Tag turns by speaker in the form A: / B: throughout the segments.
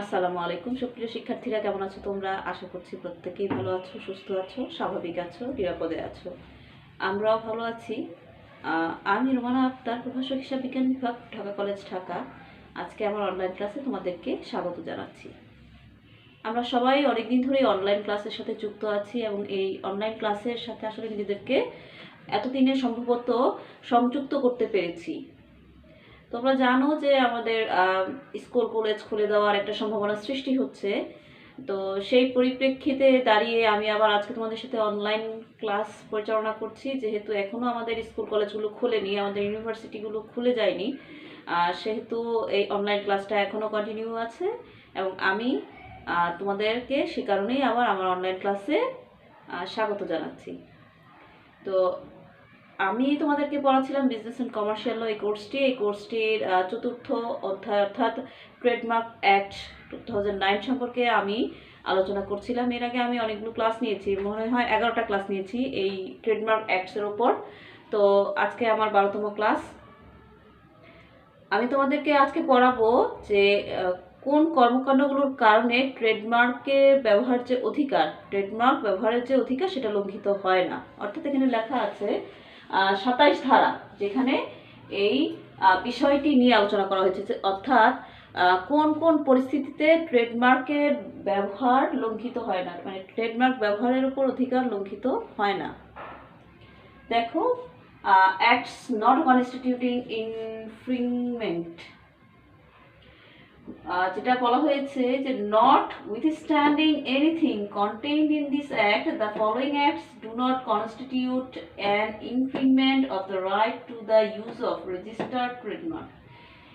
A: আসসালামু আলাইকুম সুপ্রিয় শিক্ষার্থীরা, কেমন আছো তোমরা? আশা করছি প্রত্যেকেই ভালো আছো, সুস্থ আছো, স্বাভাবিক আছো, নিরাপদে আছো। আমরাও ভালো আছি। আমি রুমানা আক্তার, প্রভাষক হিসাব বিজ্ঞান বিভাগ, ঢাকা কলেজ, ঢাকা। আজকে আমার অনলাইন ক্লাসে তোমাদেরকে স্বাগত জানাচ্ছি। আমরা সবাই অনেকদিন ধরেই অনলাইন ক্লাসের সাথে যুক্ত আছি এবং এই অনলাইন ক্লাসের সাথে আসলে নিজেদেরকে এতদিনে সম্ভবত সংযুক্ত করতে পেরেছি। তোমরা জানো যে আমাদের স্কুল কলেজ খুলে দেওয়ার একটা সম্ভাবনা সৃষ্টি হচ্ছে। তো সেই পরিপ্রেক্ষিতে দাঁড়িয়ে আমি আবার আজকে তোমাদের সাথে অনলাইন ক্লাস পরিচালনা করছি, যেহেতু এখনও আমাদের স্কুল কলেজগুলো খুলেনি, আমাদের ইউনিভার্সিটিগুলো খুলে যায়নি। সেহেতু এই অনলাইন ক্লাসটা এখনও কন্টিনিউ আছে এবং আমি তোমাদেরকে সে কারণেই আবার আমার অনলাইন ক্লাসে স্বাগত জানাচ্ছি। তো আমি তোমাদেরকে পড়াচ্ছিলাম বিজনেস অ্যান্ড কমার্শিয়াল ল এই কোর্সটির চতুর্থ অধ্যায় অর্থাৎ ট্রেডমার্ক অ্যাক্ট 2009 সম্পর্কে আমি আলোচনা করছিলাম। এর আগে আমি অনেকগুলো ক্লাস নিয়েছি, মনে হয় 11টা ক্লাস নিয়েছি এই ট্রেডমার্ক অ্যাক্টসের ওপর। তো আজকে আমার 12তম ক্লাস। আমি তোমাদেরকে আজকে পড়াবো যে কোন কর্মকাণ্ডগুলোর কারণে ট্রেডমার্ক ব্যবহারের যে অধিকার সেটা লঙ্ঘিত হয় না। অর্থাৎ এখানে লেখা আছে 27 ধারা, যেখানে এই বিষয়টি নিয়ে আলোচনা করা হয়েছে, অর্থাৎ কোন কোন পরিস্থিতিতে ট্রেডমার্কের ব্যবহার লঙ্ঘিত হয় না, মানে ট্রেডমার্ক ব্যবহারের উপর অধিকার লঙ্ঘিত হয় না। দেখো, acts not constituting infringement, যেটা বলা হয়েছে যে not withstanding anything contained in this act, the following acts do not constitute an infringement of the right to the use of registered trademark.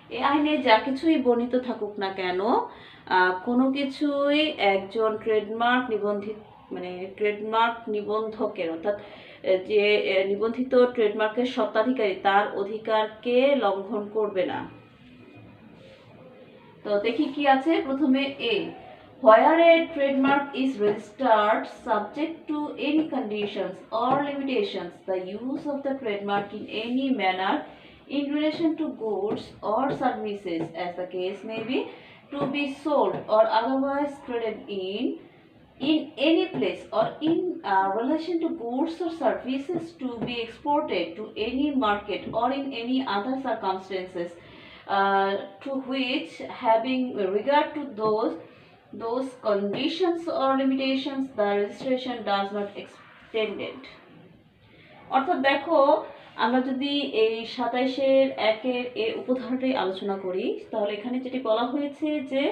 A: এই আইনে যা কিছুই বর্ণিত থাকুক না কেন, কোনো কিছুই একজন ট্রেডমার্ক নিবন্ধকের, অর্থাৎ যে নিবন্ধিত ট্রেডমার্কের স্বত্বাধিকারী, তার অধিকারকে লঙ্ঘন করবে না। তো দেখি কি আছে। প্রথমে এ, where a trademark is registered subject to any conditions or limitations, the use of the trademark in any manner in relation to goods or services as the case may be, to be sold or otherwise traded in any place or in relation to goods or services to be exported to any market or in any other circumstances to which, having regard to those conditions or limitations, the registration does not extended. অর্থাৎ দেখো, আমরা যদি এই 27-1 এই উপধারাটি আলোচনা করি, তাহলে এখানে যেটি বলা হয়েছে যে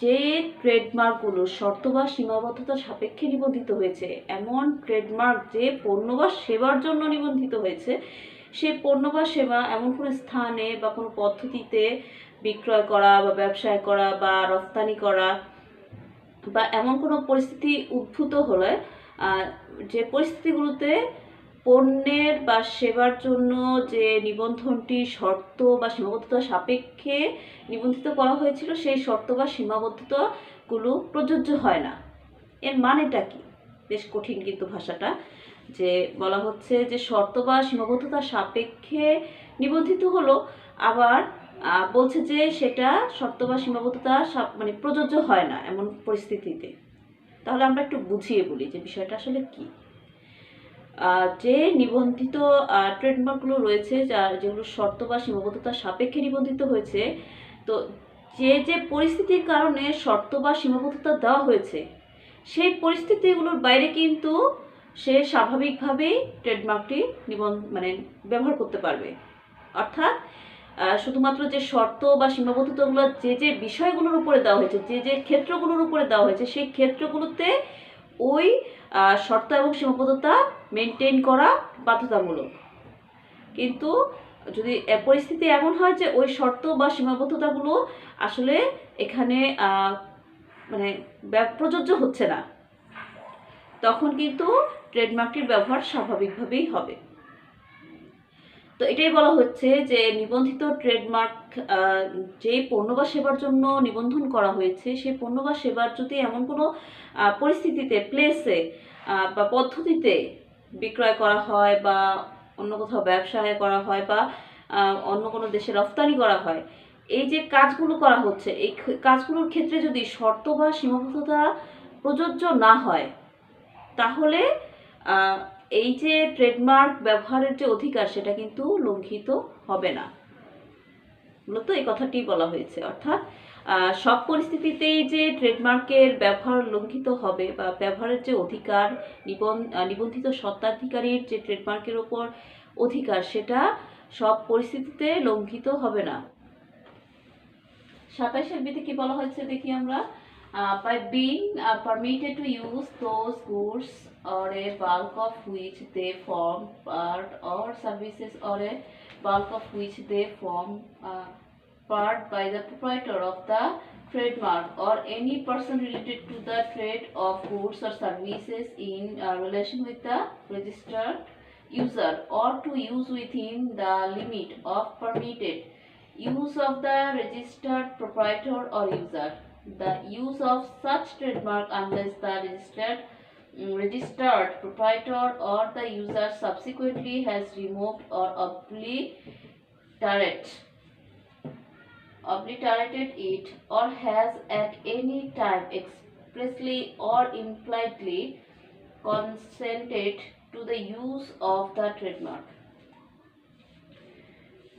A: যে ট্রেডমার্কগুলো শর্ত বা সীমাবদ্ধতা সাপেক্ষে নিবন্ধিত হয়েছে, এমন ট্রেডমার্ক যে পণ্য বা সেবার জন্য নিবন্ধিত হয়েছে, সে পণ্য বা সেবা এমন কোনো স্থানে বা কোনো পদ্ধতিতে বিক্রয় করা বা ব্যবসায় করা বা রফতানি করা বা এমন কোনো পরিস্থিতি উদ্ভূত হলে, যে পরিস্থিতিগুলোতে পণ্যের বা সেবার জন্য যে নিবন্ধনটি শর্ত বা সীমাবদ্ধতা সাপেক্ষে নিবন্ধিত করা হয়েছিল, সেই শর্ত বা সীমাবদ্ধতাগুলো প্রযোজ্য হয় না। এর মানেটা কি? বেশ কঠিন কিন্তু ভাষাটা। যে বলা হচ্ছে যে শর্ত বা সীমাবদ্ধতা সাপেক্ষে নিবন্ধিত হলো, আবার বলছে যে সেটা শর্ত বা সীমাবদ্ধতা প্রযোজ্য হয় না এমন পরিস্থিতিতে। তাহলে আমরা একটু বুঝিয়ে বলি যে বিষয়টা আসলে কি। যে নিবন্ধিত ট্রেডমার্কগুলো রয়েছে, যেগুলো শর্ত বা সীমাবদ্ধতা সাপেক্ষে নিবন্ধিত হয়েছে, তো যে পরিস্থিতির কারণে শর্ত বা সীমাবদ্ধতা দেওয়া হয়েছে, সেই পরিস্থিতিগুলোর বাইরে কিন্তু সে স্বাভাবিকভাবেই ট্রেডমার্কটি ব্যবহার করতে পারবে। অর্থাৎ শুধুমাত্র যে শর্ত বা সীমাবদ্ধতাগুলো যে বিষয়গুলোর উপরে দেওয়া হয়েছে, যে ক্ষেত্রগুলোর উপরে দেওয়া হয়েছে, সেই ক্ষেত্রগুলোতে ওই শর্ত এবং সীমাবদ্ধতা মেনটেন করা বাধ্যতামূলক। কিন্তু যদি পরিস্থিতি এমন হয় যে ওই শর্ত বা সীমাবদ্ধতাগুলো আসলে এখানে প্রযোজ্য হচ্ছে না, তখন কিন্তু ট্রেডমার্কটির ব্যবহার স্বাভাবিকভাবেই হবে। তো এটাই বলা হচ্ছে যে নিবন্ধিত ট্রেডমার্ক যে পণ্য বা সেবার জন্য নিবন্ধন করা হয়েছে, সেই পণ্য বা সেবার যদি এমন কোনো পরিস্থিতিতে, প্লেসে বা পদ্ধতিতে বিক্রয় করা হয় বা অন্য কোথাও ব্যবসায় করা হয় বা অন্য কোনো দেশে রফতানি করা হয়, এই যে কাজগুলো করা হচ্ছে, এই কাজগুলোর ক্ষেত্রে যদি শর্ত বা সীমাবদ্ধতা প্রযোজ্য না হয়, তাহলে এই যে ট্রেডমার্ক ব্যবহারের যে অধিকার সেটা কিন্তু লঙ্ঘিত হবে না। মূলত এই কথাটি বলা হয়েছে, অর্থাৎ সব পরিস্থিতিতেই যে ট্রেডমার্কের ব্যবহার লঙ্ঘিত হবে বা ব্যবহারের যে অধিকার, নিবন্ধিত স্বত্বাধিকারীর যে ট্রেডমার্কের ওপর অধিকার, সেটা সব পরিস্থিতিতে লঙ্ঘিত হবে না। 27 বিতে কি বলা হয়েছে দেখি আমরা। by being permitted to use those goods or a bulk of which they form part, or services or a bulk of which they form part by the proprietor of the trademark or any person related to the trade of goods or services in relation with the registered user, or to use within the limit of permitted use of the registered proprietor or user. The use of such trademark unless the registered proprietor or the user subsequently has removed or obliterated it, or has at any time expressly or impliedly consented to the use of the trademark.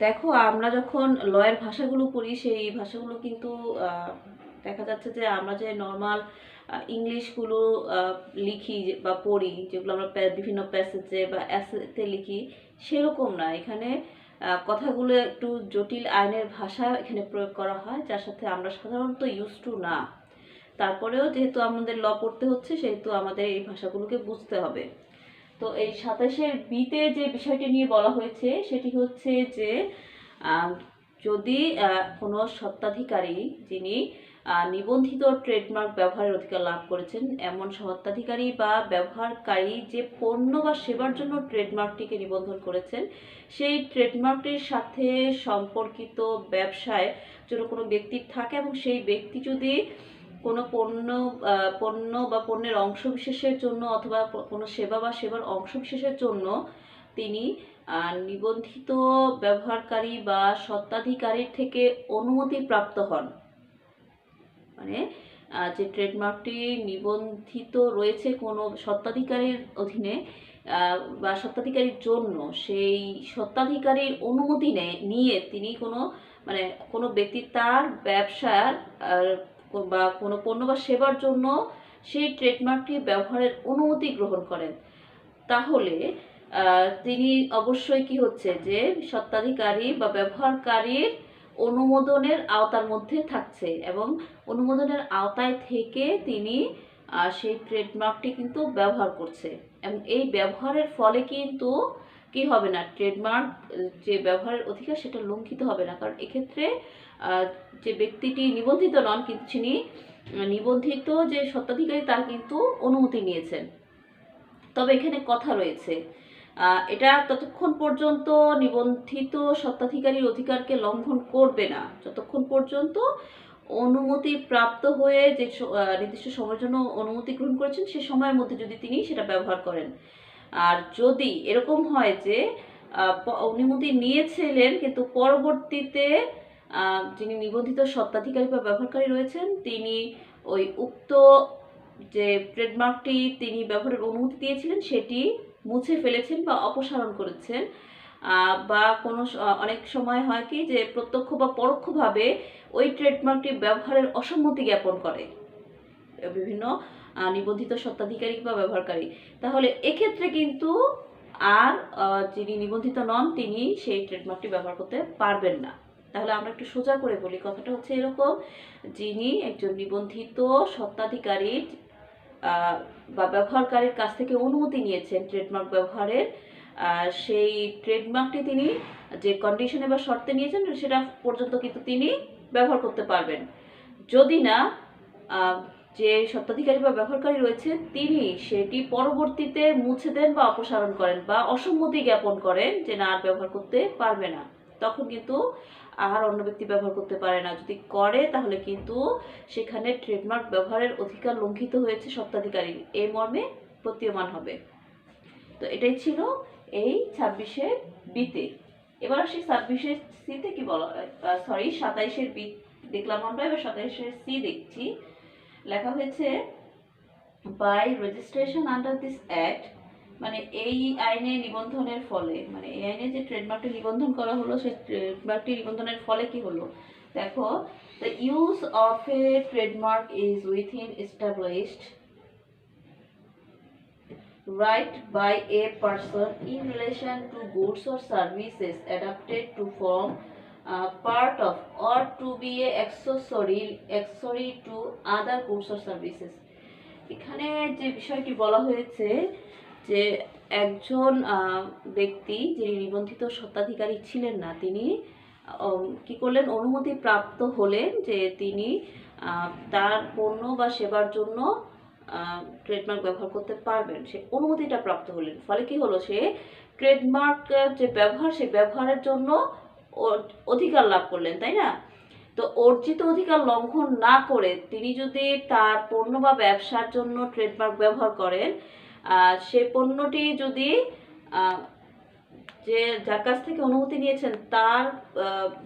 A: দেখো, আমরা যখন লয়ের ভাষাগুলো পড়ি, সেই ভাষাগুলো কিন্তু দেখা যাচ্ছে যে আমরা যে নর্মাল ইংলিশগুলো লিখি বা পড়ি, যেগুলো আমরা বিভিন্ন প্যাসেজে বা অ্যাসেতে লিখি, সেরকম না। এখানে কথাগুলো একটু জটিল আইনের ভাষা এখানে প্রয়োগ করা হয়, যার সাথে আমরা সাধারণত ইউজ টু না। তারপরেও যেহেতু আমাদের ল পড়তে হচ্ছে, সেহেতু আমাদের এই ভাষাগুলোকে বুঝতে হবে। তো এই 27 বিতে যে বিষয়টি নিয়ে বলা হয়েছে সেটি হচ্ছে যে যদি কোনো স্বত্বাধিকারী যিনি নিবন্ধিত ট্রেডমার্ক ব্যবহারের অধিকার লাভ করেছেন, এমন স্বত্বাধিকারী বা ব্যবহারকারী যে পণ্য বা সেবার জন্য ট্রেডমার্কটিকে নিবন্ধন করেছেন, সেই ট্রেডমার্কটির সাথে সম্পর্কিত ব্যবসায় যদি কোনো ব্যক্তির থাকে এবং সেই ব্যক্তি যদি কোনো পণ্য বা পণ্যের অংশবিশেষের জন্য অথবা কোনো সেবা বা সেবার অংশবিশেষের জন্য তিনি নিবন্ধিত ব্যবহারকারী বা স্বত্বাধিকারীর থেকে অনুমতি প্রাপ্ত হন, মানে যে ট্রেডমার্কটি নিবন্ধিত রয়েছে কোনো স্বত্বাধিকারীর অধীনে বা স্বত্বাধিকারীর জন্য, সেই স্বত্বাধিকারীর অনুমতি নিয়ে তিনি কোনো ব্যক্তি তার ব্যবসার বা কোনো পণ্য বা সেবার জন্য সেই ট্রেডমার্কটি ব্যবহারের অনুমতি গ্রহণ করেন, তাহলে তিনি অবশ্যই কি হচ্ছে যে স্বত্বাধিকারী বা ব্যবহারকারীর অনুমোদনের আওতার মধ্যে থাকছে, এবং অনুমোদনের আওতায় থেকে তিনি সেই ট্রেডমার্কটি কিন্তু ব্যবহার করছে। এবং এই ব্যবহারের ফলে কিন্তু কি হবে না, ট্রেডমার্ক যে ব্যবহারের অধিকার সেটা লঙ্ঘিত হবে না, কারণ এক্ষেত্রে যে ব্যক্তিটি নিবন্ধিত নন, কিন্তু তিনি নিবন্ধিত যে স্বত্বাধিকারী তার কিন্তু অনুমতি নিয়েছেন। তবে এখানে কথা রয়েছে, এটা ততক্ষণ পর্যন্ত নিবন্ধিত স্বত্বাধিকারীর অধিকারকে লঙ্ঘন করবে না যতক্ষণ পর্যন্ত অনুমতি প্রাপ্ত হয়ে যে নির্দিষ্ট সময়ের জন্য অনুমতি গ্রহণ করেছেন সে সময়ের মধ্যে যদি তিনি সেটা ব্যবহার করেন। আর যদি এরকম হয় যে অনুমতি নিয়েছিলেন কিন্তু পরবর্তীতে যিনি নিবন্ধিত স্বত্বাধিকারী বা ব্যবহারকারী রয়েছেন তিনি ওই উক্ত যে ট্রেডমার্কটি তিনি ব্যবহারের অনুমতি দিয়েছিলেন সেটি মুছে ফেলেছেন বা অপসারণ করেছেন, বা অনেক সময় হয় কি যে প্রত্যক্ষ বা পরোক্ষভাবে ওই ট্রেডমার্কটি ব্যবহারের অসম্মতি জ্ঞাপন করে বিভিন্ন নিবন্ধিত স্বত্বাধিকারী বা ব্যবহারকারী, তাহলে এক্ষেত্রে কিন্তু আর যিনি নিবন্ধিত নন তিনি সেই ট্রেডমার্কটি ব্যবহার করতে পারবেন না। তাহলে আমরা একটু সোজা করে বলি, কথাটা হচ্ছে এরকম, যিনি একজন নিবন্ধিত স্বত্বাধিকারী বা ব্যবহারকারীর কাছ থেকে অনুমতি নিয়েছেন ট্রেডমার্ক ব্যবহারের, সেই ট্রেডমার্কটি তিনি যে কন্ডিশনে বা শর্তে নিয়েছেন সেটা পর্যন্ত কিন্তু তিনি ব্যবহার করতে পারবেন। যদি না যে স্বত্বাধিকারী বা ব্যবহারকারী রয়েছে তিনি সেটি পরবর্তীতে মুছে দেন বা অপসারণ করেন বা অসম্মতি জ্ঞাপন করেন যে না আর ব্যবহার করতে পারবে না, তখন কিন্তু আর অন্য ব্যক্তি ব্যবহার করতে পারে না। যদি করে তাহলে কিন্তু সেখানে ট্রেডমার্ক ব্যবহারের অধিকার লঙ্ঘিত হয়েছে স্বত্বাধিকারীর, এই মর্মে প্রতীয়মান হবে। তো এটাই ছিল এই 26 বিতে। এবার আসি 26-এর সিতে কি বলা, সরি 27-এর বি দেখলাম আমরা, এবার 27-এর সি দেখছি। লেখা হয়েছে by registration under this act, মানে এই আইনে নিবন্ধনের ফলে, মানে এই আইনে যে ট্রেডমার্কটি নিবন্ধন করা হলো সেই ট্রেডমার্কটি নিবন্ধনের ফলে কি হলো দেখো, the use of A trademark is within established right by a person in relation to goods or services adapted to form part of or to be a accessory to other goods or services। এখানে যে বিষয়টি বলা হয়েছে যে একজন ব্যক্তি যিনি নিবন্ধিত স্বত্বাধিকারী ছিলেন না, তিনি কি করলেন, অনুমতি প্রাপ্ত হলেন যে তিনি তার পণ্য বা সেবার জন্য ট্রেডমার্ক ব্যবহার করতে পারবেন, সে অনুমতিটা প্রাপ্ত হলেন। ফলে কি হলো, সে ট্রেডমার্ক যে ব্যবহার, সেই ব্যবহারের জন্য অধিকার লাভ করলেন, তাই না? তো অর্জিত অধিকার লঙ্ঘন না করে তিনি যদি তার পণ্য বা ব্যবসার জন্য ট্রেডমার্ক ব্যবহার করেন, সেই পণ্যটি যদি যে যার কাছ থেকে অনুমতি নিয়েছেন তার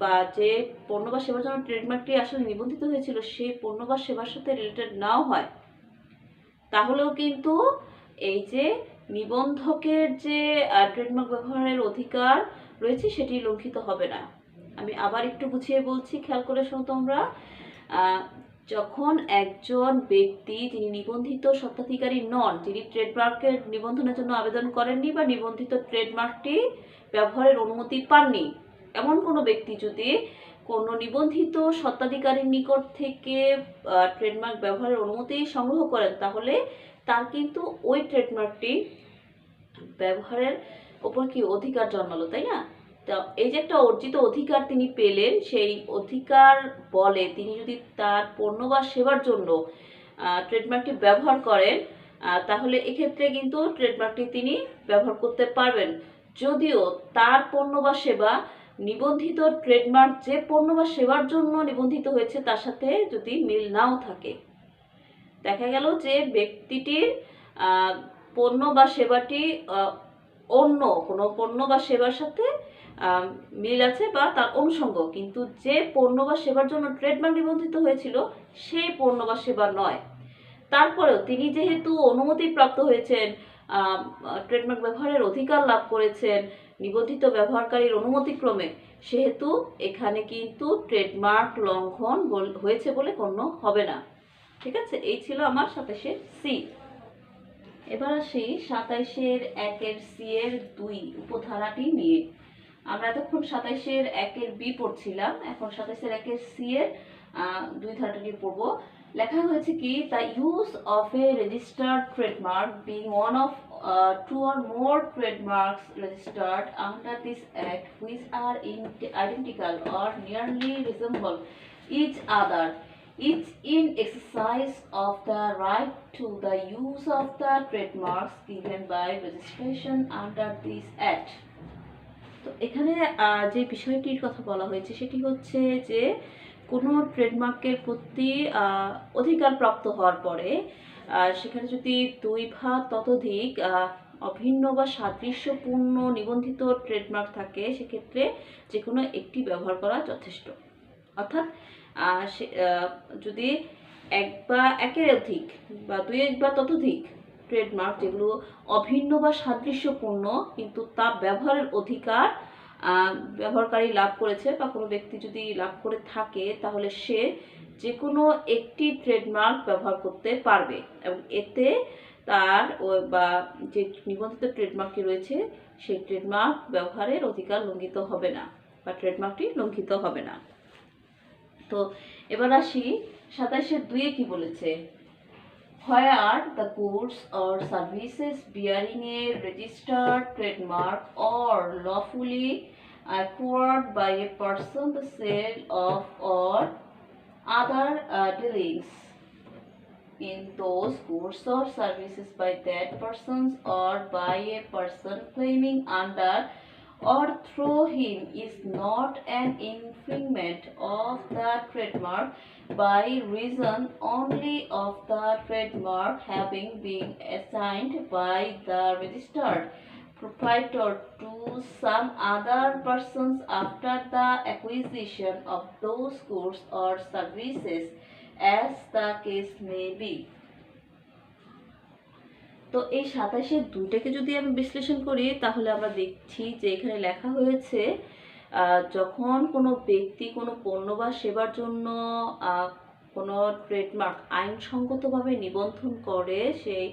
A: বা যে পণ্য বা সেবার জন্য ট্রেডমার্কটি আসলে নিবন্ধিত হয়েছিল সেই পণ্য বা সেবার সাথে রিলেটেড নাও হয়, তাহলেও কিন্তু এই যে নিবন্ধকের যে ট্রেডমার্ক ব্যবহারের অধিকার রয়েছে সেটি লঙ্ঘিত হবে না। আমি আবার একটু বুঝিয়ে বলছি, খেয়াল করে শোনো তোমরা। যখন একজন ব্যক্তি যিনি নিবন্ধিত স্বত্বাধিকারী নন, যিনি ট্রেডমার্কের নিবন্ধনের জন্য আবেদন করেননি বা নিবন্ধিত ট্রেডমার্কটি ব্যবহারের অনুমতি পাননি, এমন কোনো ব্যক্তি যদি কোনো নিবন্ধিত স্বত্বাধিকারীর নিকট থেকে ট্রেডমার্ক ব্যবহারের অনুমতি সংগ্রহ করেন, তাহলে তার কিন্তু ওই ট্রেডমার্কটি ব্যবহারের ওপর কি অধিকার জন্মালো, তাই না? তা এই যে একটা অর্জিত অধিকার তিনি পেলেন, সেই অধিকার বলে তিনি যদি তার পণ্য বা সেবার জন্য ট্রেডমার্কটি ব্যবহার করেন, তাহলে এক্ষেত্রে কিন্তু ট্রেডমার্কটি তিনি ব্যবহার করতে পারবেন, যদিও তার পণ্য বা সেবা নিবন্ধিত ট্রেডমার্ক যে পণ্য বা সেবার জন্য নিবন্ধিত হয়েছে তার সাথে যদি মিল নাও থাকে। দেখা গেল যে ব্যক্তিটির পণ্য বা সেবাটি অন্য কোনো পণ্য বা সেবার সাথে মিল আছে বা তার অনুষঙ্গ, কিন্তু যে পণ্য বা সেবার জন্য ট্রেডমার্ক নিবন্ধিত হয়েছিল সেই পণ্য বা সেবা নয়। তারপরেও তিনি যেহেতু অনুমতি প্রাপ্ত হয়েছেন, ট্রেডমার্ক ব্যবহারের অধিকার লাভ করেছেন নিবন্ধিত ব্যবহারকারীর অনুমতিক্রমে, সেহেতু এখানে কিন্তু ট্রেডমার্ক লঙ্ঘন হয়েছে বলে গণ্য হবে না। ঠিক আছে, এই ছিল আমার 27-এর সি। এবার আসি 27-এর 1-এর সি এর 2 উপধারাটি নিয়ে। আমরা এতক্ষণ 27-এর 1-এর বি পড়ছিলাম, এখন 27-এর 1-এর সি এর 2 ধারাটি পড়ব। লেখা হয়েছে কি, the use of A registered trademark being one of two or more trademarks registered under this act which are identical or nearly resemble each other, each in exercise of the right to the use of the trademarks given by registration under this act। তো এখানে যে বিষয়টির কথা বলা হয়েছে সেটি হচ্ছে যে কোনো ট্রেডমার্কের প্রতি অধিকার প্রাপ্ত হওয়ার পরে সেখানে যদি 2 বা ততোধিক অভিন্ন বা সাদৃশ্যপূর্ণ নিবন্ধিত ট্রেডমার্ক থাকে, সেক্ষেত্রে যে কোনো একটি ব্যবহার করা যথেষ্ট। অর্থাৎ যদি এক বা একের অধিক বা 2 বা ততোধিক ট্রেডমার্ক যেগুলো অভিন্ন বা সাদৃশ্যপূর্ণ কিন্তু তা ব্যবহারের অধিকার ব্যবহারকারী লাভ করেছে বা কোনো ব্যক্তি যদি লাভ করে থাকে, তাহলে সে যে কোনো একটি ট্রেডমার্ক ব্যবহার করতে পারবে এবং এতে তার বা যে নিবন্ধিত ট্রেডমার্কটি রয়েছে সেই ট্রেডমার্ক ব্যবহারের অধিকার লঙ্ঘিত হবে না বা ট্রেডমার্কটি লঙ্ঘিত হবে না। তো এবার আসি 27-এর 2-এ কি বলেছে, where the goods or services bearing a registered trademark or lawfully acquired by a person the sale of or other dealings in those goods or services by that persons or by a person claiming under or through him is not an infringement of the trademark by reason only of the trademark having been assigned by the registered proprietor to use some other persons after the acquisition of those goods or services as the case may be. তো এই ২৭-এর ২টাকে যদি আমি বিশ্লেষণ করি তাহলে আমরা দেখছি যে এখানে লেখা হয়েছে যখন কোনো ব্যক্তি কোনো পণ্য বা সেবার জন্য কোনো ট্রেডমার্ক আইনসঙ্গতভাবে নিবন্ধন করে সেই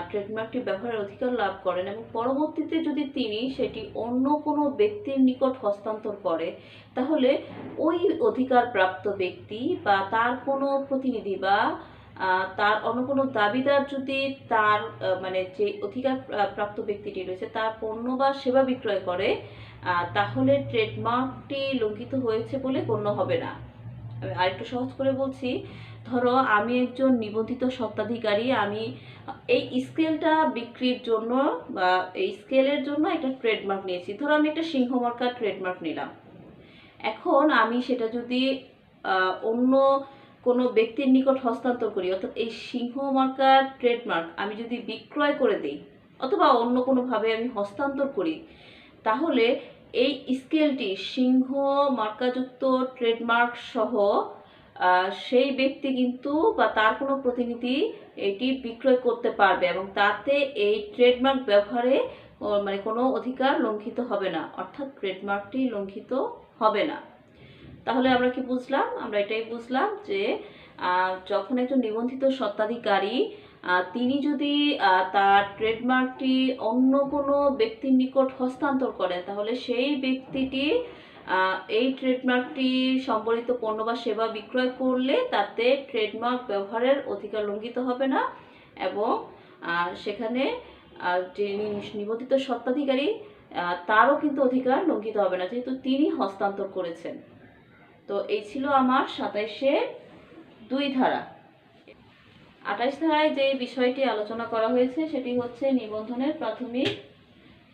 A: ট্রেডমার্কটি ব্যবহারের অধিকার লাভ করেন এবং পরবর্তীতে যদি তিনি সেটি অন্য কোনো ব্যক্তির নিকট হস্তান্তর করে তাহলে ওই অধিকারপ্রাপ্ত ব্যক্তি বা তার কোনো প্রতিনিধি বা তার অন্য কোনো দাবিদার যদি তার মানে যে অধিকার প্রাপ্ত ব্যক্তিটি রয়েছে তার পণ্য বা সেবা বিক্রয় করে তাহলে ট্রেডমার্কটি লঙ্ঘিত হয়েছে বলে গণ্য হবে না। আমি আরেকটু সহজ করে বলছি, ধরো আমি একজন নিবন্ধিত স্বত্বাধিকারী, আমি এই স্কেলটা বিক্রির জন্য বা এই স্কেলের জন্য একটা ট্রেডমার্ক নিয়েছি। ধরো আমি একটা সিংহ মার্কার ট্রেডমার্ক নিলাম। এখন আমি সেটা যদি অন্য কোনো ব্যক্তির নিকট হস্তান্তর করি, অর্থাৎ এই সিংহ মার্কার ট্রেডমার্ক আমি যদি বিক্রয় করে দিই অথবা অন্য কোনোভাবে আমি হস্তান্তর করি, তাহলে এই স্কেলটি সিংহ মার্কাযুক্ত ট্রেডমার্ক সহ সেই ব্যক্তি কিন্তু বা তার কোনো প্রতিনিধি এটি বিক্রয় করতে পারবে এবং তাতে এই ট্রেডমার্ক ব্যবহারে মানে কোনো অধিকার লঙ্ঘিত হবে না, অর্থাৎ ট্রেডমার্কটি লঙ্ঘিত হবে না। তাহলে আমরা কি বুঝলাম? আমরা এটাই বুঝলাম যে যখন একজন নিবন্ধিত স্বত্বাধিকারী তিনি যদি তার ট্রেডমার্কটি অন্য কোনো ব্যক্তির নিকট হস্তান্তর করেন তাহলে সেই ব্যক্তিটি এই ট্রেডমার্কটি সম্বলিত পণ্য বা সেবা বিক্রয় করলে তাতে ট্রেডমার্ক ব্যবহারের অধিকার লঙ্ঘিত হবে না এবং সেখানে যে নিবন্ধিত স্বত্বাধিকারী তারও কিন্তু অধিকার লঙ্ঘিত হবে না, যেহেতু তিনি হস্তান্তর করেছেন। তো এই ছিল আমার ২৭-এর ২ ধারা। ২৮ ধারায় যে বিষয়টি আলোচনা করা হয়েছে সেটি হচ্ছে নিবন্ধনের প্রাথমিক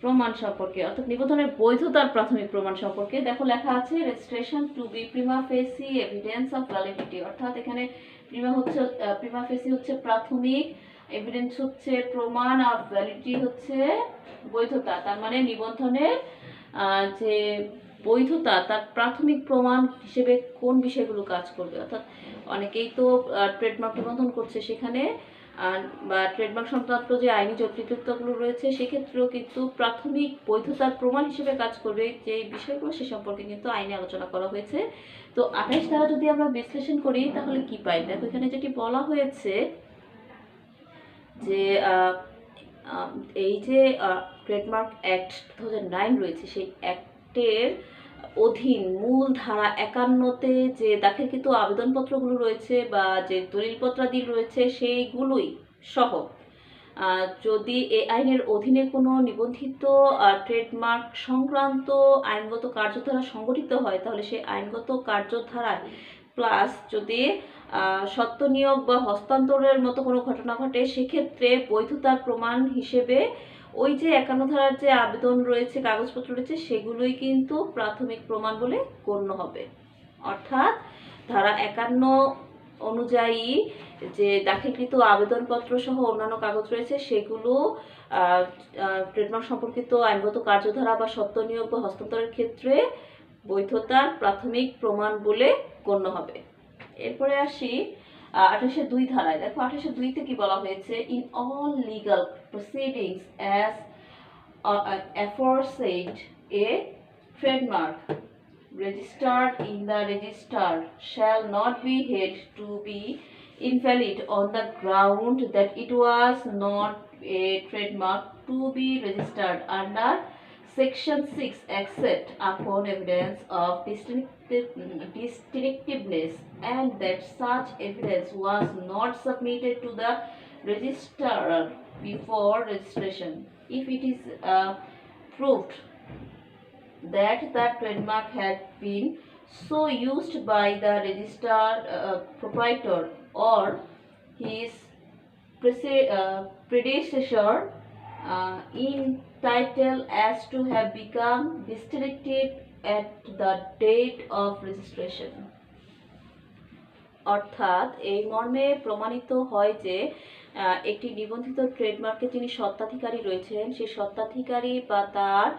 A: প্রমাণ সম্পর্কে, অর্থাৎ নিবন্ধনের বৈধতার প্রাথমিক প্রমাণ সম্পর্কে। দেখো লেখা আছে registration to be prima facie evidence of validity, অর্থাৎ এখানে প্রিমা ফেসি হচ্ছে প্রাথমিক, এভিডেন্স হচ্ছে প্রমাণ, আর ভ্যালিডিটি হচ্ছে বৈধতা। তার মানে নিবন্ধনের যে বৈধতা তার প্রাথমিক প্রমাণ হিসেবে কোন বিষয়গুলো কাজ করবে, অর্থাৎ অনেকেই তো ট্রেডমার্ক নিবন্ধন করছে, সেখানে বা ট্রেডমার্ক সংক্রান্ত যে আইনি জটিলতাগুলো রয়েছে সেক্ষেত্রেও কিন্তু প্রাথমিক বৈধতার প্রমাণ হিসেবে কাজ করবে যে বিষয়গুলো, সে সম্পর্কে কিন্তু আইনে আলোচনা করা হয়েছে। তো ২৮ ধারা যদি আমরা বিশ্লেষণ করি তাহলে কি পাই? দেখো এখানে যেটি বলা হয়েছে যে এই যে ট্রেডমার্ক অ্যাক্ট 2009 রয়েছে, সেই অ্যাক্টের অধীন মূল ধারা ৫১-তে যে দাখিলকৃত আবেদনপত্রগুলো রয়েছে বা যে দলিলপত্রাদি রয়েছে সেইগুলোই সহ যদি এই আইনের অধীনে কোনো নিবন্ধিত ট্রেডমার্ক সংক্রান্ত আইনগত কার্যধারা সংগঠিত হয় তাহলে সেই আইনগত কার্যধারায় প্লাস যদি সত্য নিয়োগ বা হস্তান্তরের মতো কোনো ঘটনা ঘটে সেক্ষেত্রে বৈধতার প্রমাণ হিসেবে ওই যে ৫১ ধারার যে আবেদন রয়েছে, কাগজপত্র রয়েছে, সেগুলোই কিন্তু প্রাথমিক প্রমাণ বলে গণ্য হবে। অর্থাৎ ধারা ৫১ অনুযায়ী যে দাখিলকৃত আবেদনপত্র সহ অন্যান্য কাগজ রয়েছে সেগুলো ট্রেডমার্ক সম্পর্কিত আইনগত কার্যধারা বা সত্য নিয়োগ বা হস্তান্তরের ক্ষেত্রে বৈধতার প্রাথমিক প্রমাণ বলে গণ্য হবে। এরপরে আসি ২৮-এর ২ ধারায়। দেখো ২৮-এর ২-তে কি বলা হয়েছে? In all legal proceedings as aforesaid a trademark registered in the register shall not be held to be invalid on the ground that it was not a trademark to be registered under Section 6 except upon evidence of distinctiveness and that such evidence was not submitted to the registrar before registration. If it is proved that the trademark had been so used by the registered proprietor or his predecessor in title as to have become distinctive at the date of registration. অর্থাৎ এই মর্মে প্রমাণিত হয় যে একটি নিবন্ধিত ট্রেডমার্কে যিনি স্বত্বাধিকারী রয়েছেন সেই স্বত্বাধিকারী বা তার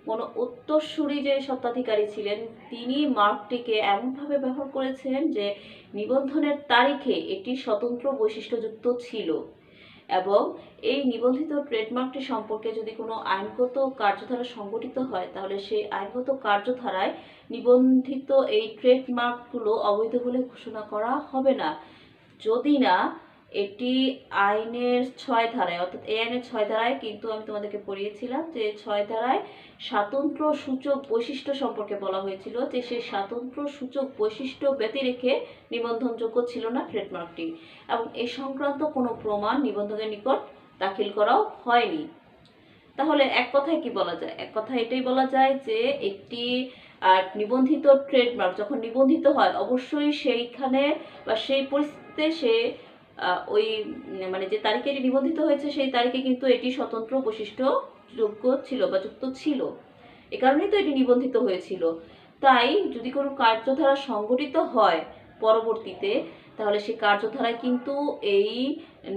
A: কোনো উত্তরসূরি যে স্বত্বাধিকারী ছিলেন তিনি মার্কটিকে এমনভাবে ব্যবহার করেছেন যে নিবন্ধনের তারিখে এটি স্বতন্ত্র বৈশিষ্ট্যযুক্ত ছিল এবং এই নিবন্ধিত ট্রেডমার্কটি সম্পর্কে যদি কোনো আইনগত কার্যধারা সংগঠিত হয় তাহলে সেই আইনগত কার্যধারায় নিবন্ধিত এই ট্রেডমার্কগুলো অবৈধ বলে ঘোষণা করা হবে না, যদি না এটি আইনের 6 ধারায়, অর্থাৎ এই আইনের 6 ধারায় কিন্তু আমি তোমাদেরকে পড়িয়েছিলাম যে 6 ধারায় স্বাতন্ত্র সূচক বৈশিষ্ট্য সম্পর্কে বলা হয়েছিল যে সেই স্বাতন্ত্র সূচক বৈশিষ্ট্য ব্যতি রেখে নিবন্ধনযোগ্য ছিল না ট্রেডমার্কটি, এবং এই সংক্রান্ত কোনো প্রমাণ নিবন্ধকের নিকট দাখিল করাও হয়নি। তাহলে এক কথায় কি বলা যায়? এক কথায় এটাই বলা যায় যে একটি নিবন্ধিত ট্রেডমার্ক যখন নিবন্ধিত হয় অবশ্যই সেইখানে বা সেই পরিস্থিতিতে সে ওই মানে যে তারিখে এটি নিবন্ধিত হয়েছে সেই তারিখে কিন্তু এটি স্বতন্ত্র বৈশিষ্ট্য যোগ্য ছিল বা যুক্ত ছিল, এ কারণেই তো এটি নিবন্ধিত হয়েছিল। তাই যদি কোনো কার্যধারা সংগঠিত হয় পরবর্তীতে তাহলে সেই কার্যধারায় কিন্তু এই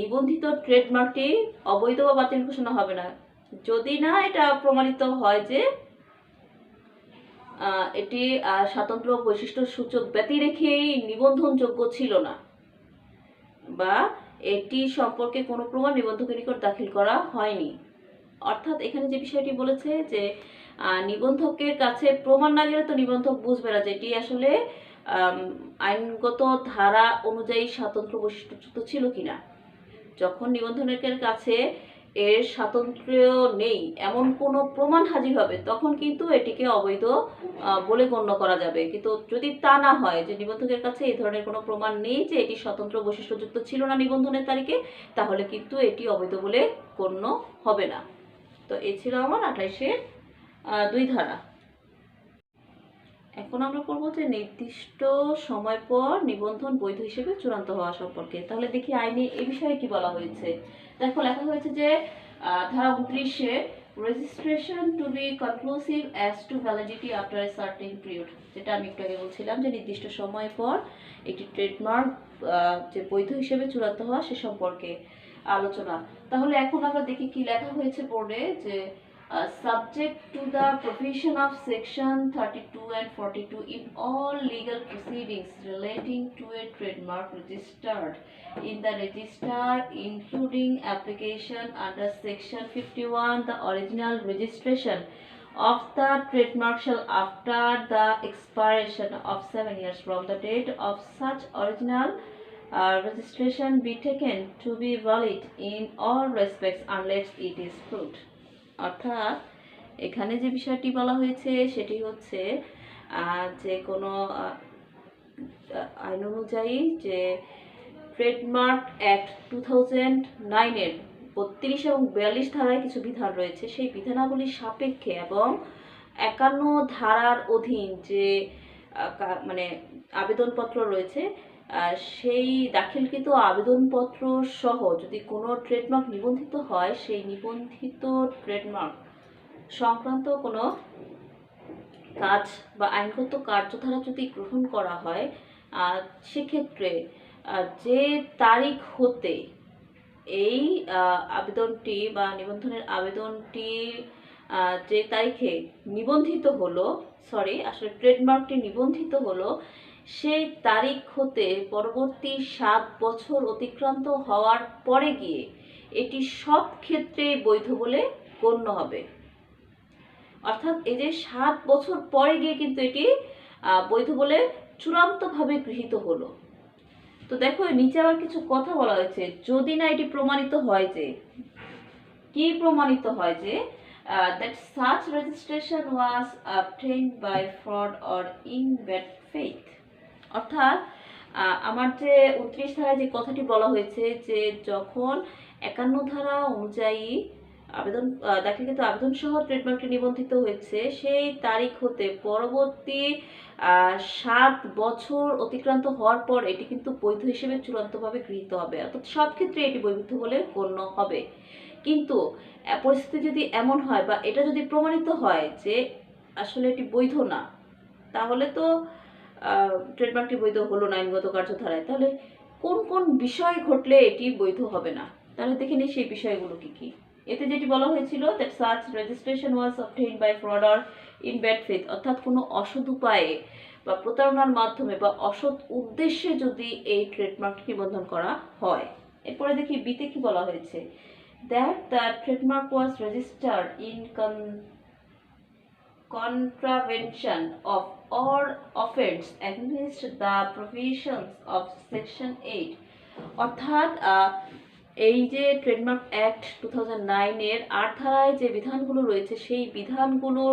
A: নিবন্ধিত ট্রেডমার্কটি অবৈধ বা বাতিল ঘোষণা হবে না, যদি না এটা প্রমাণিত হয় যে এটি স্বাতন্ত্র বৈশিষ্ট্য সূচক ব্যতি রেখেই নিবন্ধনযোগ্য ছিল না বা এটি সম্পর্কে কোনো প্রমাণ নিবন্ধকের নিকট দাখিল করা হয়নি। অর্থাৎ এখানে যে বিষয়টি বলেছে যে নিবন্ধকের কাছে প্রমাণ না গেলে তো নিবন্ধক বুঝবে না যে এটি আসলে আইনগত ধারা অনুযায়ী স্বাতন্ত্র বৈশিষ্ট্যযুক্ত ছিল কিনা। যখন নিবন্ধকের কাছে এর স্বাতন্ত্র্য নেই এমন কোনো প্রমাণ হাজির হবে তখন কিন্তু এটিকে অবৈধ বলে গণ্য করা যাবে। কিন্তু যদি তা না হয় যে নিবন্ধকের কাছে এই ধরনের কোনো প্রমাণ নেই যে এটি স্বতন্ত্র বৈশিষ্ট্যযুক্ত ছিল না নিবন্ধনের তারিখে, তাহলে কিন্তু এটি অবৈধ বলে গণ্য হবে না। তো এই ছিল আমার 28-এর 2 ধারা। এখন আমরা পড়বো যে নির্দিষ্ট সময় পর নিবন্ধন বৈধ হিসেবে চূড়ান্ত হওয়া সম্পর্কে। তাহলে দেখি আইনে এই বিষয়ে কি বলা হয়েছে। দেখো লেখা হয়েছে যে ধারা 29-এ registration to be conclusive as to validity after a certain period, যেটা আমি একটু আগে বলছিলাম যে নির্দিষ্ট সময় পর একটি ট্রেডমার্ক যে বৈধ হিসেবে চূড়ান্ত হওয়া সে সম্পর্কে আলোচনা। তাহলে এখন আমরা দেখি কি লেখা হয়েছে বোর্ডে যে subject to the provision of section 32 and 42 in all legal proceedings relating to a trademark registered in the register including application under section 51 the original registration of the trademark shall after the expiration of 7 years from the date of such original registration be taken to be valid in all respects unless it is proved। অর্থাৎ এখানে যে বিষয়টি বলা হয়েছে সেটি হচ্ছে যে কোনো আইন অনুযায়ী যে ট্রেডমার্ক অ্যাক্ট 2009-এর 32 এবং 42 ধারায় কিছু বিধান রয়েছে, সেই বিধানাবলীর সাপেক্ষে এবং 51 ধারার অধীন যে মানে আবেদনপত্র রয়েছে সেই দাখিলকৃত আবেদনপত্র সহ যদি কোনো ট্রেডমার্ক নিবন্ধিত হয় সেই নিবন্ধিত ট্রেডমার্ক সংক্রান্ত কোনো কাজ বা আইনগত কার্যধারা যদি গ্রহণ করা হয় সেক্ষেত্রে যে তারিখ হতে এই আবেদনটি বা নিবন্ধনের আবেদনটি যে তারিখে নিবন্ধিত হলো আসলে ট্রেডমার্কটি নিবন্ধিত হলো সেই তারিখ হতে পরবর্তী 7 বছর অতিক্রান্ত হওয়ার পরে গিয়ে এটি সব ক্ষেত্রে বৈধ বলে গণ্য হবে। অর্থাৎ এই যে 7 বছর পরে গিয়ে কিন্তু এটি বৈধ বলে চূড়ান্তভাবে গৃহীত হলো। তো দেখো নিচে আবার কিছু কথা বলা হয়েছে, যদি না এটি প্রমাণিত হয় যে কি প্রমাণিত হয় যে that such registration was obtained by fraud or in bad faith। অর্থাৎ আমার যে 29 ধারায় যে কথাটি বলা হয়েছে যে যখন 51 ধারা অনুযায়ী আবেদন দাখিলকৃত আবেদন সহ ট্রেডমার্কটি নিবন্ধিত হয়েছে সেই তারিখ হতে পরবর্তী 7 বছর অতিক্রান্ত হওয়ার পর এটি কিন্তু বৈধ হিসেবে চূড়ান্তভাবে গৃহীত হবে, অর্থাৎ সব ক্ষেত্রে এটি বৈধ বলে গণ্য হবে। কিন্তু পরিস্থিতি যদি এমন হয় বা এটা যদি প্রমাণিত হয় যে আসলে এটি বৈধ না, তাহলে তো ট্রেডমার্কটি বৈধ হলো না আইনগত কার্যধারায়, তাহলে কোন কোন বিষয় ঘটলে এটি বৈধ হবে না, তাহলে দেখে নিই সেই বিষয়গুলো কি কি। এতে যেটি বলা হয়েছিল that such registration was obtained by fraud or in bad faith, অর্থাৎ কোনো অসৎ উপায়ে বা প্রতারণার মাধ্যমে বা অসৎ উদ্দেশ্যে যদি এই ট্রেডমার্ক নিবন্ধন করা হয়। এরপরে দেখি বিতে কি বলা হয়েছে, that the trademark was registered in contravention of or offense against the provisions of section 8, অর্থাৎ এই যে ট্রেডমার্ক অ্যাক্ট 2009 এর 8 ধারায় যে বিধানগুলো রয়েছে সেই বিধানগুলো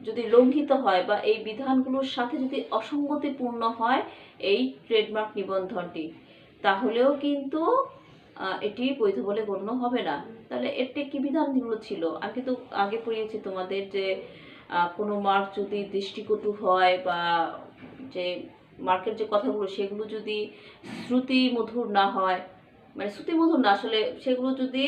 A: যদি লঙ্ঘিত হয় বা এই বিধানগুলোর সাথে যদি অসঙ্গতিপূর্ণ হয় এই ট্রেডমার্ক নিবন্ধনটি, তাহলেও কিন্তু এটি বৈধ বলে গণ্য হবে না। তাহলে এতে কি বিধানগুলো ছিল, আমি কিন্তু আগে পড়িয়েছি তোমাদের যে কোনো মার্ক যদি দৃষ্টিকটু হয় বা যে মার্কের যে কথাগুলো সেগুলো যদি শ্রুতিমধুর না হয়, মানে শ্রুতিমধুর না আসলে সেগুলো যদি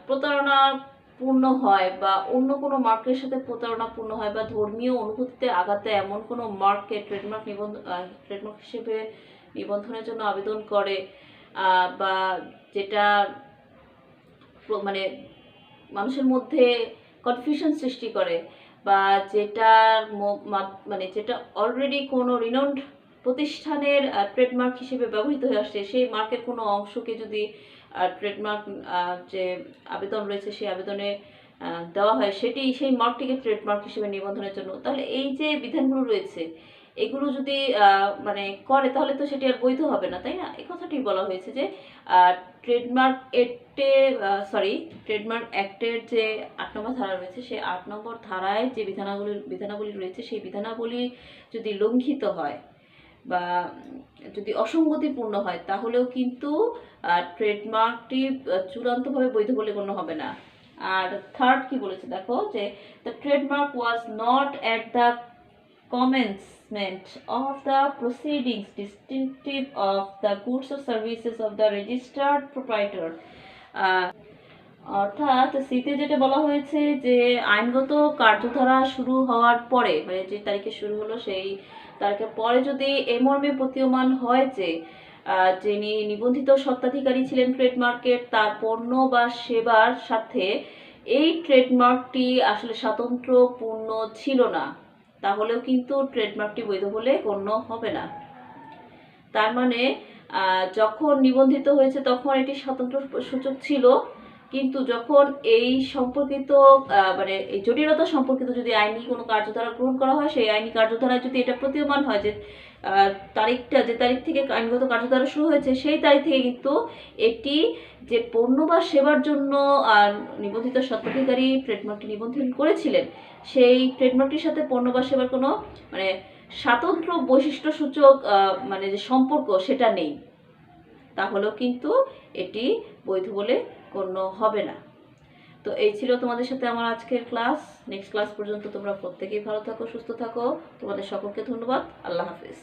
A: প্রতারণাপূর্ণ হয় বা অন্য কোনো মার্কের সাথে প্রতারণাপূর্ণ হয় বা ধর্মীয় অনুভূতিতে আঘাত দেয় এমন কোনো মার্ককে ট্রেডমার্ক হিসেবে নিবন্ধনের জন্য আবেদন করে বা যেটা মানে মানুষের মধ্যে কনফিউশন সৃষ্টি করে বা যেটা অলরেডি কোনো রিনাউন্ড প্রতিষ্ঠানের ট্রেডমার্ক হিসেবে ব্যবহৃত হয়ে আসছে, সেই মার্কের কোনো অংশকে যদি ট্রেডমার্ক যে আবেদন রয়েছে সেই আবেদনে দেওয়া হয় সেই মার্কটিকে ট্রেডমার্ক হিসেবে নিবন্ধনের জন্য, তাহলে এই যে বিধানগুলো রয়েছে এগুলো যদি মানে করে তাহলে তো সেটি আর বৈধ হবে না, তাই না? এই কথাটি বলা হয়েছে যে ট্রেডমার্ক অ্যাক্টের যে 8 নম্বর ধারা রয়েছে সেই 8 নম্বর ধারায় যে বিধানাবলী রয়েছে সেই বিধানাবলী যদি লঙ্ঘিত হয় বা যদি অসঙ্গতিপূর্ণ হয় তাহলেও কিন্তু ট্রেডমার্কটি চূড়ান্তভাবে বৈধ বলে গণ্য হবে না। আর থার্ড কি বলেছে দেখো, যে the trademark was not at the commencement of the proceedings distinctive of the goods or services of the registered proprietor, অর্থাৎ সিতে যেটা বলা হয়েছে যে আইনগত কার্যধারা শুরু হওয়ার পরে, মানে যে তারিখে শুরু হলো সেই তারিখের পরে যদি এ মর্মে প্রতীয়মান হয় যে যিনি নিবন্ধিত স্বত্বাধিকারী ছিলেন ট্রেডমার্কের তার পণ্য বা সেবার সাথে এই ট্রেডমার্কটি আসলে স্বাতন্ত্র্যপূর্ণ ছিল না, তাহলেও কিন্তু ট্রেডমার্কটি বৈধ বলে গণ্য হবে না। তার মানে যখন নিবন্ধিত হয়েছে তখন এটি স্বাতন্ত্র্য সূচক ছিল, কিন্তু যখন এই সম্পর্কিত মানে এই জটিলতা সম্পর্কিত যদি আইনি কোনো কার্যধারা গ্রহণ করা হয় সেই আইনি কার্যধারায় যদি এটা প্রতীয়মান হয় যে যে তারিখ থেকে আইনগত কার্যধারা শুরু হয়েছে সেই তারিখ থেকে কিন্তু এটি যে পণ্য বা সেবার জন্য নিবন্ধিত স্বত্বাধিকারী ট্রেডমার্কটি নিবন্ধন করেছিলেন সেই ট্রেডমার্কটির সাথে পণ্য বা সেবার কোনো মানে স্বাতন্ত্র বৈশিষ্ট্য সূচক মানে যে সম্পর্ক সেটা নেই, তাহলেও কিন্তু এটি বৈধ বলে গণ্য হবে না। তো এই ছিল তোমাদের সাথে আমার আজকের ক্লাস। নেক্সট ক্লাস পর্যন্ত তোমরা প্রত্যেকেই ভালো থাকো, সুস্থ থাকো। তোমাদের সকলকে ধন্যবাদ। আল্লাহ হাফেজ।